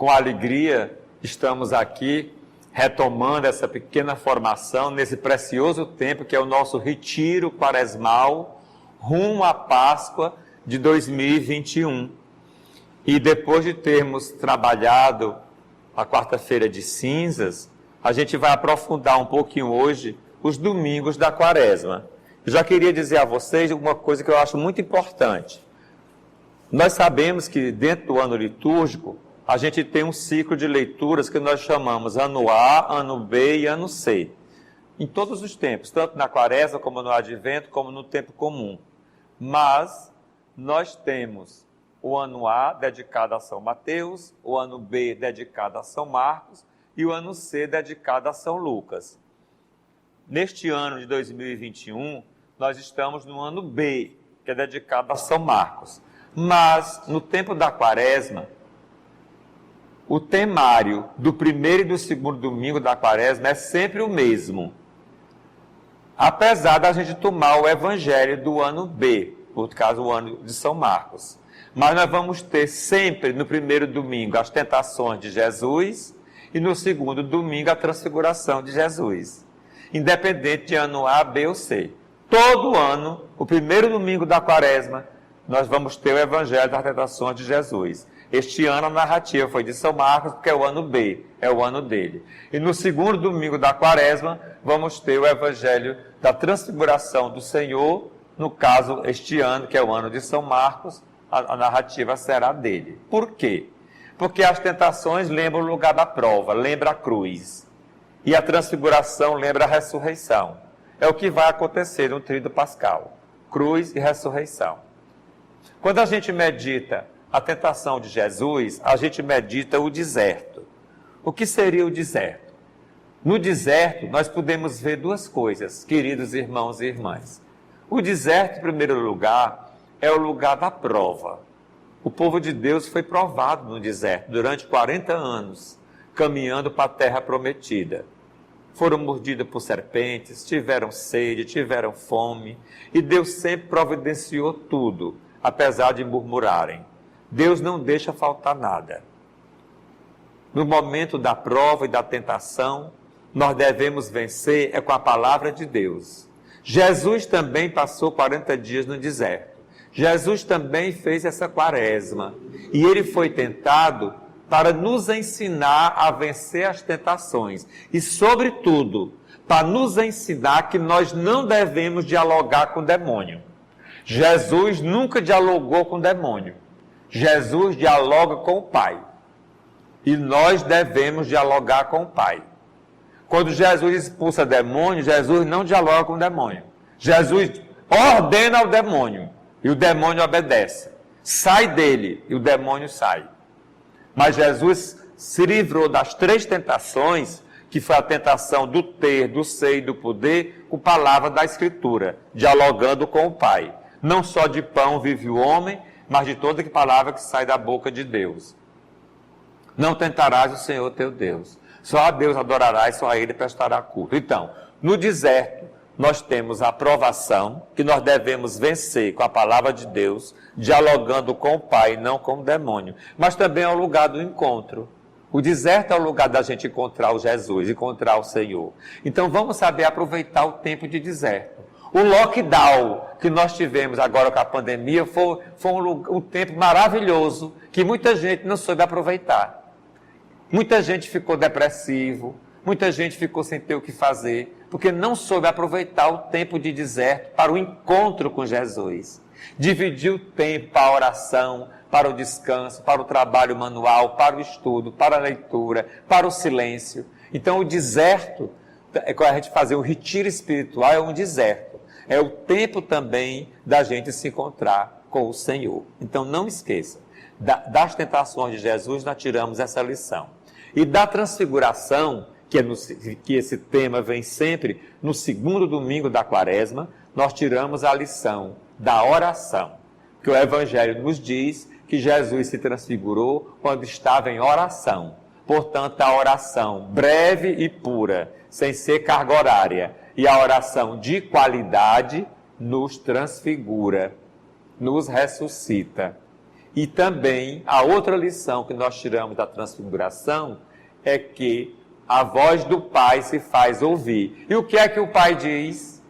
Com alegria, estamos aqui retomando essa pequena formação nesse precioso tempo que é o nosso retiro quaresmal rumo à Páscoa de 2021. E depois de termos trabalhado a quarta-feira de cinzas, a gente vai aprofundar um pouquinho hoje os domingos da quaresma. Eu já queria dizer a vocês uma coisa que eu acho muito importante. Nós sabemos que dentro do ano litúrgico, a gente tem um ciclo de leituras que nós chamamos ano A, ano B e ano C. Em todos os tempos, tanto na quaresma, como no advento, como no tempo comum. Mas nós temos o ano A dedicado a São Mateus, o ano B dedicado a São Marcos e o ano C dedicado a São Lucas. Neste ano de 2021, nós estamos no ano B, que é dedicado a São Marcos. Mas, no tempo da quaresma, o temário do primeiro e do segundo domingo da quaresma é sempre o mesmo. Apesar da gente tomar o evangelho do ano B, por causa do ano de São Marcos. Mas nós vamos ter sempre, no primeiro domingo, as tentações de Jesus e no segundo domingo, a transfiguração de Jesus. Independente de ano A, B ou C. Todo ano, o primeiro domingo da quaresma, nós vamos ter o evangelho das tentações de Jesus. Este ano a narrativa foi de São Marcos, porque é o ano B, é o ano dele. E no segundo domingo da quaresma, vamos ter o evangelho da transfiguração do Senhor, no caso, este ano, que é o ano de São Marcos, a narrativa será dele. Por quê? Porque as tentações lembram o lugar da prova, lembra a cruz. E a transfiguração lembra a ressurreição. É o que vai acontecer no tríduo pascal, cruz e ressurreição. Quando a gente medita a tentação de Jesus, a gente medita o deserto. O que seria o deserto? No deserto, nós podemos ver duas coisas, queridos irmãos e irmãs. O deserto, em primeiro lugar, é o lugar da prova. O povo de Deus foi provado no deserto durante 40 anos, caminhando para a terra prometida. Foram mordidos por serpentes, tiveram sede, tiveram fome, e Deus sempre providenciou tudo, apesar de murmurarem. Deus não deixa faltar nada. No momento da prova e da tentação, nós devemos vencer com a palavra de Deus. Jesus também passou 40 dias no deserto. Jesus também fez essa quaresma. E ele foi tentado para nos ensinar a vencer as tentações. E, sobretudo, para nos ensinar que nós não devemos dialogar com o demônio. Jesus nunca dialogou com o demônio. Jesus dialoga com o Pai. E nós devemos dialogar com o Pai. Quando Jesus expulsa demônio, Jesus não dialoga com o demônio. Jesus ordena ao demônio e o demônio obedece. Sai dele e o demônio sai. Mas Jesus se livrou das 3 tentações, que foi a tentação do ter, do ser e do poder, com palavra da Escritura, dialogando com o Pai. Não só de pão vive o homem, mas de toda palavra que sai da boca de Deus. Não tentarás o Senhor teu Deus. Só a Deus adorarás, só a Ele prestará culto. Então, no deserto, nós temos a provação, que nós devemos vencer com a palavra de Deus, dialogando com o Pai, não com o demônio. Mas também é o lugar do encontro. O deserto é o lugar da gente encontrar o Jesus, encontrar o Senhor. Então, vamos saber aproveitar o tempo de deserto. O lockdown que nós tivemos agora com a pandemia foi um tempo maravilhoso que muita gente não soube aproveitar. Muita gente ficou depressivo, muita gente ficou sem ter o que fazer, porque não soube aproveitar o tempo de deserto para o encontro com Jesus. Dividir o tempo para a oração, para o descanso, para o trabalho manual, para o estudo, para a leitura, para o silêncio. Então o deserto, quando a gente fazer o retiro espiritual, é um deserto. É o tempo também da gente se encontrar com o Senhor. Então não esqueça, das tentações de Jesus nós tiramos essa lição. E da transfiguração, que esse tema vem sempre no segundo domingo da quaresma, nós tiramos a lição da oração. Que o Evangelho nos diz que Jesus se transfigurou quando estava em oração. Portanto, a oração breve e pura, sem ser carga horária, e a oração de qualidade nos transfigura, nos ressuscita. E também a outra lição que nós tiramos da transfiguração é que a voz do Pai se faz ouvir. E o que é que o Pai diz?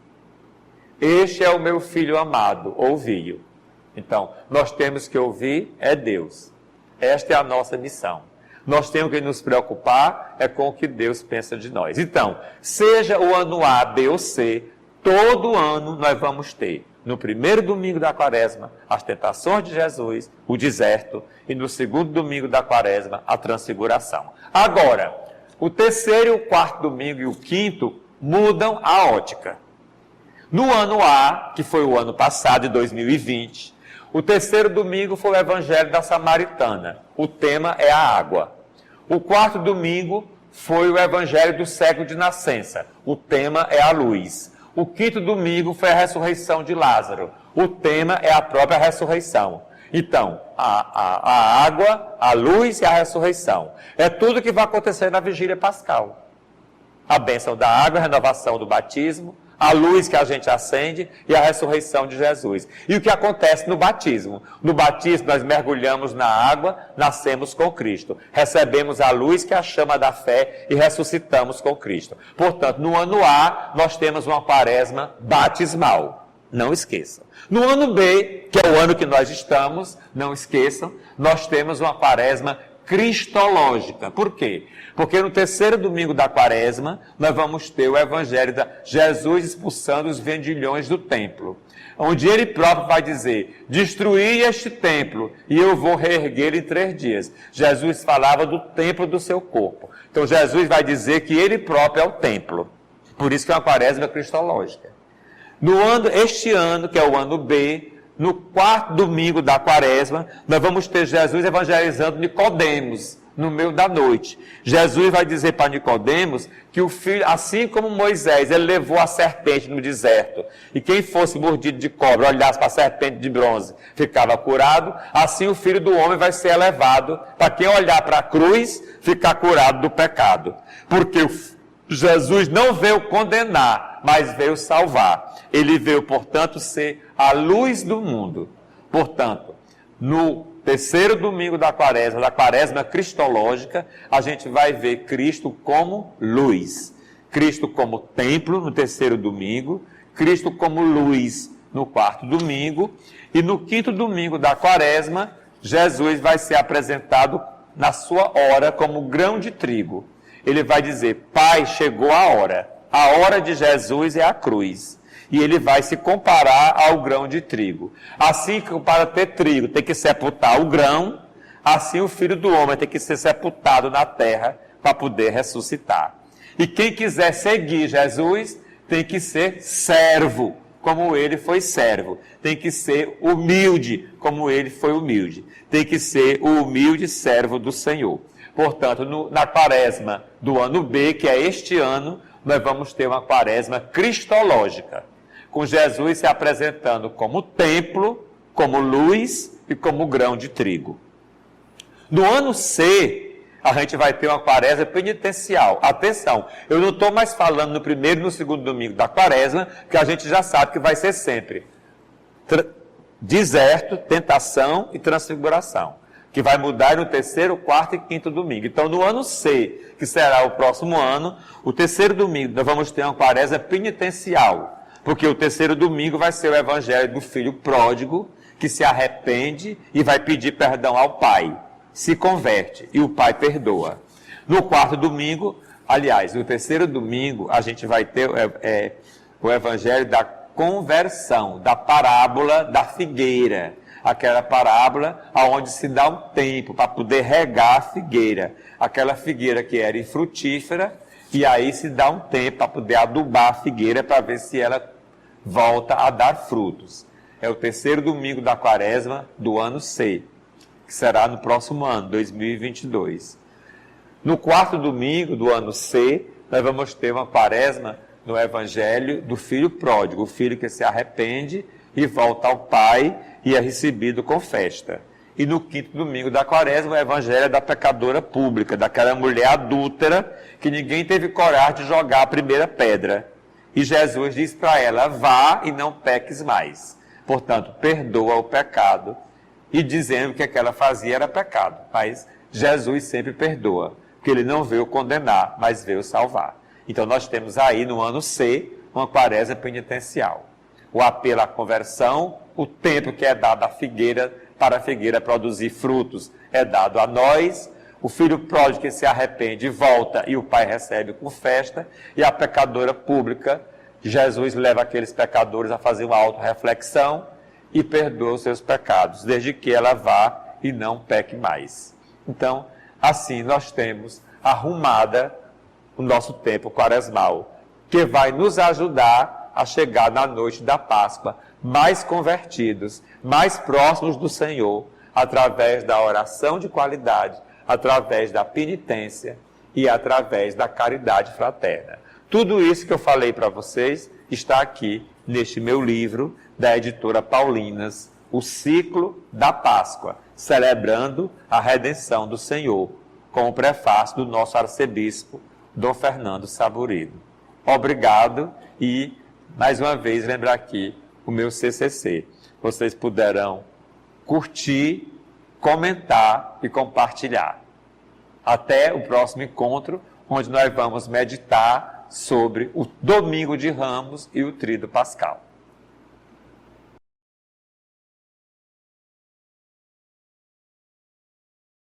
Este é o meu filho amado, ouvi-o. Então, nós temos que ouvir é Deus. Esta é a nossa missão. Nós temos que nos preocupar é com o que Deus pensa de nós. Então, seja o ano A, B ou C, todo ano nós vamos ter, no primeiro domingo da quaresma, as tentações de Jesus, o deserto, e no segundo domingo da quaresma, a transfiguração. Agora, o terceiro e o quarto domingo e o quinto mudam a ótica. No ano A, que foi o ano passado, de 2020, o terceiro domingo foi o Evangelho da Samaritana. O tema é a água. O quarto domingo foi o Evangelho do cego de nascença. O tema é a luz. O quinto domingo foi a ressurreição de Lázaro. O tema é a própria ressurreição. Então, a água, a luz e a ressurreição. É tudo que vai acontecer na vigília pascal. A bênção da água, a renovação do batismo, a luz que a gente acende e a ressurreição de Jesus. E o que acontece no batismo? No batismo nós mergulhamos na água, nascemos com Cristo. Recebemos a luz que é a chama da fé e ressuscitamos com Cristo. Portanto, no ano A nós temos uma quaresma batismal. Não esqueçam. No ano B, que é o ano que nós estamos, não esqueçam, nós temos uma quaresma cristológica. Por quê? Porque no terceiro domingo da quaresma, nós vamos ter o evangelho de Jesus expulsando os vendilhões do templo. Onde ele próprio vai dizer, destruí este templo e eu vou reerguer em 3 dias. Jesus falava do templo do seu corpo. Então Jesus vai dizer que ele próprio é o templo. Por isso que é uma quaresma cristológica. Este ano, que é o ano B, no quarto domingo da quaresma, nós vamos ter Jesus evangelizando Nicodemos, no meio da noite. Jesus vai dizer para Nicodemos que o filho, assim como Moisés, ele levou a serpente no deserto, e quem fosse mordido de cobra, olhasse para a serpente de bronze, ficava curado, assim o Filho do Homem vai ser elevado, para quem olhar para a cruz, ficar curado do pecado. Porque Jesus não veio condenar, mas veio salvar. Ele veio, portanto, ser a luz do mundo. Portanto, no terceiro domingo da quaresma cristológica, a gente vai ver Cristo como luz. Cristo como templo no terceiro domingo, Cristo como luz no quarto domingo, e no quinto domingo da quaresma, Jesus vai ser apresentado na sua hora como grão de trigo. Ele vai dizer, Pai, chegou a hora de Jesus é a cruz. E ele vai se comparar ao grão de trigo. Assim que para ter trigo tem que sepultar o grão, assim o Filho do Homem tem que ser sepultado na terra para poder ressuscitar. E quem quiser seguir Jesus tem que ser servo, como ele foi servo. Tem que ser humilde, como ele foi humilde. Tem que ser o humilde servo do Senhor. Portanto, na quaresma do ano B, que é este ano, nós vamos ter uma quaresma cristológica, com Jesus se apresentando como templo, como luz e como grão de trigo. No ano C, a gente vai ter uma quaresma penitencial. Atenção, eu não estou mais falando no primeiro e no segundo domingo da quaresma, que a gente já sabe que vai ser sempre deserto, tentação e transfiguração, que vai mudar no terceiro, quarto e quinto domingo. Então, no ano C, que será o próximo ano, o terceiro domingo, nós vamos ter uma quaresma penitencial, porque o terceiro domingo vai ser o evangelho do filho pródigo, que se arrepende e vai pedir perdão ao pai, se converte e o pai perdoa. No quarto domingo, aliás, no terceiro domingo, a gente vai ter o evangelho da conversão, da parábola da figueira, aquela parábola onde se dá um tempo para poder regar a figueira, aquela figueira que era infrutífera, e aí se dá um tempo para poder adubar a figueira para ver se ela volta a dar frutos. É o terceiro domingo da quaresma do ano C, que será no próximo ano, 2022. No quarto domingo do ano C, nós vamos ter uma quaresma no evangelho do filho pródigo, o filho que se arrepende e volta ao pai e é recebido com festa. E no quinto domingo da quaresma, o evangelho é da pecadora pública, daquela mulher adúltera que ninguém teve coragem de jogar a primeira pedra. E Jesus diz para ela, vá e não peques mais. Portanto, perdoa o pecado e dizendo que o que ela fazia era pecado. Mas Jesus sempre perdoa, porque ele não veio condenar, mas veio salvar. Então nós temos aí no ano C uma quaresma penitencial. O apelo à conversão, o tempo que é dado à figueira, para a figueira produzir frutos, é dado a nós. O filho pródigo que se arrepende volta e o pai recebe com festa. E a pecadora pública, Jesus leva aqueles pecadores a fazer uma autorreflexão e perdoa os seus pecados, desde que ela vá e não peque mais. Então, assim nós temos arrumada o nosso tempo quaresmal, que vai nos ajudar a chegar na noite da Páscoa mais convertidos, mais próximos do Senhor, através da oração de qualidade, através da penitência e através da caridade fraterna. Tudo isso que eu falei para vocês está aqui neste meu livro da editora Paulinas, O Ciclo da Páscoa, celebrando a redenção do Senhor, com o prefácio do nosso arcebispo, Dom Fernando Saburido. Obrigado e, mais uma vez, lembrar aqui o meu CCC. Vocês poderão curtir, comentar e compartilhar. Até o próximo encontro, onde nós vamos meditar sobre o Domingo de Ramos e o Tríduo Pascal.